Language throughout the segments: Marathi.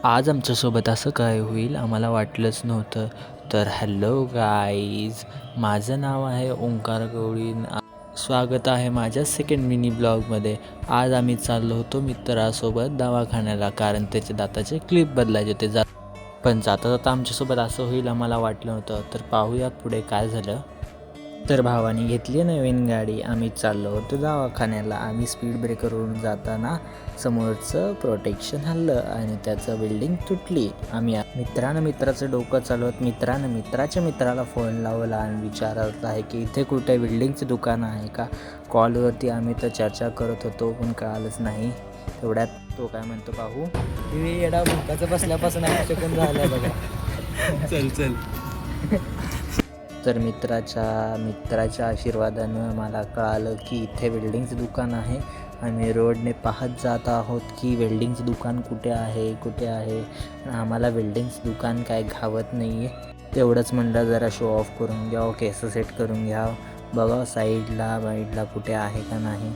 आज आमच्यासोबत असं काय होईल आम्हाला वाटलंच नव्हतं. तर हॅलो गाईज, माझं नाव आहे ओंकार गवळी. स्वागत आहे माझ्या सेकंड मिनी ब्लॉगमध्ये. आज आम्ही चाललो होतो मित्रासोबत दवाखान्याला, कारण त्याचे दाताचे क्लिप बदलायचे होते. पण जाता जाता आमच्यासोबत असं होईल आम्हाला वाटलं नव्हतं. तर पाहूयात पुढे काय झालं. तर भावाने घेतली नवीन गाडी. आम्ही चाललो होतो दवाखान्याला. आम्ही स्पीड ब्रेकरवरून जाताना समोरचं प्रोटेक्शन हल्लं आणि त्याचं बिल्डिंग तुटली. आम्ही मित्राचं डोकं चालवत मित्राच्या मित्राला फोन लावला आणि विचारत आहे की इथे कुठे बिल्डिंगचं दुकान आहे का. कॉलवरती आम्ही तर चर्चा करत होतो पण कळालंच नाही. तेवढ्यात तो काय म्हणतो पाहू. येडा भुंकाचं बसल्यापासून शकून झालं बघा. चल तर मित्राच्या आशीर्वादानं मला कळालं की इथे वेल्डिंगचं दुकान आहे. आम्ही रोडने पाहत जात आहोत की वेल्डिंगचं दुकान कुठे आहे. आम्हाला वेल्डिंगचं दुकान काय घावत नाही आहे. तेवढंच म्हणलं जरा शो ऑफ करून घ्यावं, केस सेट करून घ्यावं, बघा साईडला कुठे आहे का नाही.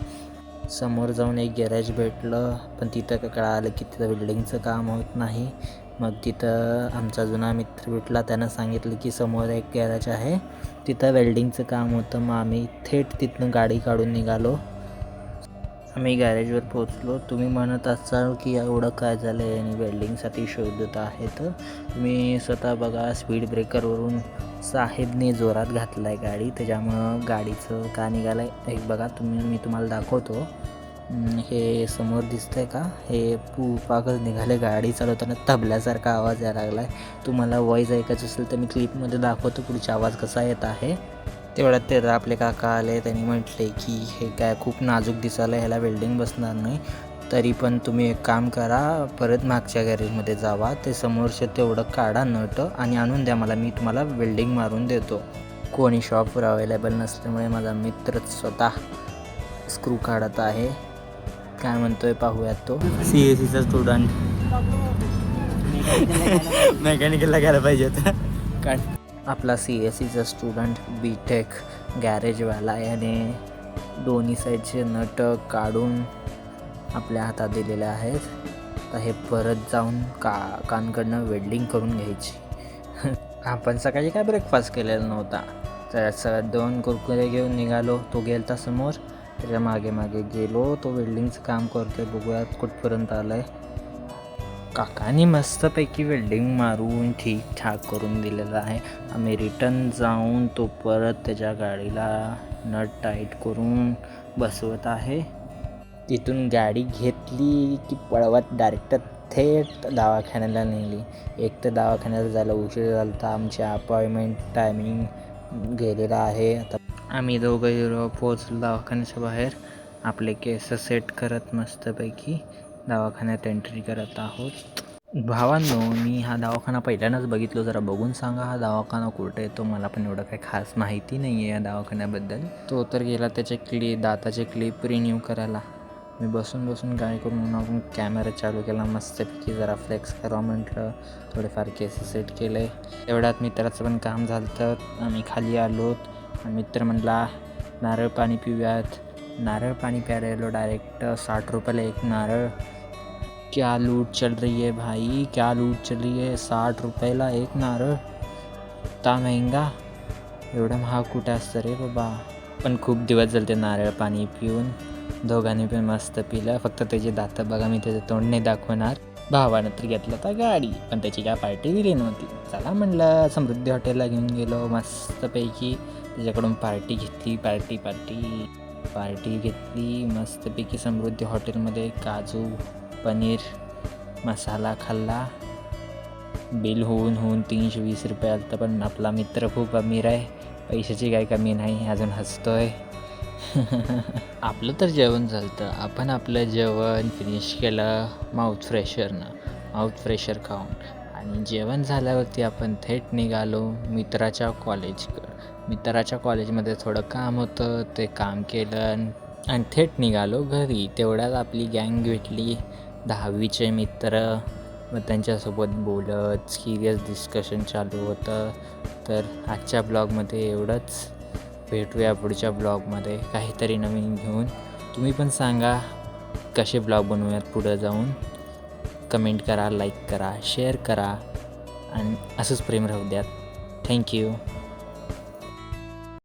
समोर जाऊन एक गॅरेज भेटलं, पण तिथं कळालं की तिथं वेल्डिंगचं काम होत नाही. मग तिथं आमचा जुना मित्र भेटला, त्यानं सांगितलं की समोर एक गॅरेज आहे, तिथं वेल्डिंगचं काम होतं. मग आम्ही थेट तिथनं गाडी काढून निघालो. आम्ही गॅरेजवर पोचलो. तुम्ही म्हणत असाल की एवढं काय झालं आहे आणि वेल्डिंगसाठी शोधत आहे, तर तुम्ही स्वतः बघा. स्पीड ब्रेकरवरून साहेबने जोरात घातला आहे गाडी, त्याच्यामुळं गाडीचं का निघालं आहे एक बघा. मी तुम्हाला दाखवतो. हे समोर दिसतंय का, हे पाकच निघाले. गाडी चालवताना तबल्यासारखा आवाज यायला लागला आहे. तुम्हाला वॉईस ऐकायचं असेल तर मी क्लिपमध्ये दाखवतो पुढचा आवाज कसा येत आहे. तेवढ्यात ते आपले काका आले. त्यांनी म्हटले की हे काय खूप नाजूक दिसायला, ह्याला वेल्डिंग बसणार नाही. तरी पण तुम्ही एक काम करा, परत मागच्या गॅरेजमध्ये जावा, ते समोरचं तेवढं काढा नट आणि आणून द्या मला, मी तुम्हाला वेल्डिंग मारून देतो. कोणी शॉपवर अवेलेबल नसल्यामुळे माझा मित्रच स्वतः स्क्रू काढत आहे. काय म्हणतोय पाहूयात तो. CSEचा स्टुडंट मेकॅनिकलला गेला पाहिजे होता. आपला CSEचा स्टुडंट BTech गॅरेजवाला याने दोन्ही साईडचे नट काढून आपल्या हातात दिलेले आहेत. तर हे परत जाऊन काकांकडनं वेल्डिंग करून घ्यायची. आपण सकाळी काय ब्रेकफास्ट केलेला नव्हता, तर 2 कुरकुरे घेऊन निघालो. तो गेलता समोर, त्याच्या मागे गेलो. तो वेल्डिंगचं काम करतोय, बघूयात कुठपर्यंत आलं आहे. काकाने मस्तपैकी वेल्डिंग मारून ठीकठाक करून दिलेलं आहे. आम्ही रिटर्न जाऊन तो परत त्याच्या गाडीला नट टाईट करून बसवत आहे. तिथून गाडी घेतली की पळवत डायरेक्ट थेट दवाखान्याला नेली. एक तर दवाखान्याला जायला उशीर झाला होता, आमची अपॉइंटमेंट टायमिंग गेलेला आहे. आता आम्ही दोघं पोचलो दवाखान्याच्या बाहेर. आपले केस सेट करत मस्तपैकी दवाखान्यात एंट्री करत आहोत. भावांनो, मी हा दवाखाना पहिल्यांदाच बघितलो. जरा बघून सांगा हा दवाखाना कुठे येतो. मला पण एवढं काही खास माहिती नाही आहे या दवाखान्याबद्दल. तो तर गेला त्याचे दाताचे क्लिप रिन्यू करायला. मी बसून काय करून आपण कॅमेरा चालू केला. मस्तपैकी जरा फ्लेक्स करावा म्हटलं, थोडेफार केस सेट केले. एवढ्यात मित्राचं पण काम झालं. तर आम्ही खाली आलोत. मित्र म्हणला नारळ पाणी पिऊयात. नारळ पाणी प्यायला गेलो. डायरेक्ट 60 रुपयाला एक नारळ. क्या लूट चल रही है भाई, क्या लूट चल रही है. 60 रुपयाला एक नारळ, इतका महंगा. एवढं महाग कुठं असतं रे बाबा. पण खूप दिवस झाले ते नारळ पाणी पिऊन. दोघांनी पण मस्त पिलं. फक्त त्याचे दात बघा, मी त्याचं तोंड नाही दाखवणार. भावानं तर घेतलं होता गाडी, पण त्याची काय पार्टी दिली नव्हती. चला म्हणलं समृद्धी हॉटेलला घेऊन गेलो. मस्तपैकी त्याच्याकडून पार्टी घेतली. पार्टी घेतली मस्तपैकी समृद्धी हॉटेलमध्ये. काजू पनीर मसाला खाल्ला. बिल होऊन 320 रुपये आलं होतं. पण आपला मित्र खूप अमीर आहे, पैशाची काही कमी नाही. अजून हसतोय. आपलं तर जेवण झालं होतं. आपण आपलं जेवण फिनिश केलं माउथ फ्रेशर खाऊन. आणि जेवण झाल्यावरती आपण थेट निघालो मित्राच्या कॉलेजमध्ये थोडं काम होतं, ते काम केलं आणि थेट निघालो घरी. तेवढ्यात आपली गँग भेटली, 10वीचे मित्र. मग त्यांच्यासोबत बोलत सिरियस डिस्कशन चालू होतं. तर आजच्या ब्लॉगमध्ये एवढंच. भेटूया पुढच्या ब्लॉगमध्ये काहीतरी नवीन घेऊन. तुम्ही पण सांगा कसे ब्लॉग बनवूयात पुढं जाऊन. कमेंट करा, लाईक करा, शेअर करा आणि असंच प्रेम राहू द्यात. थँक्यू.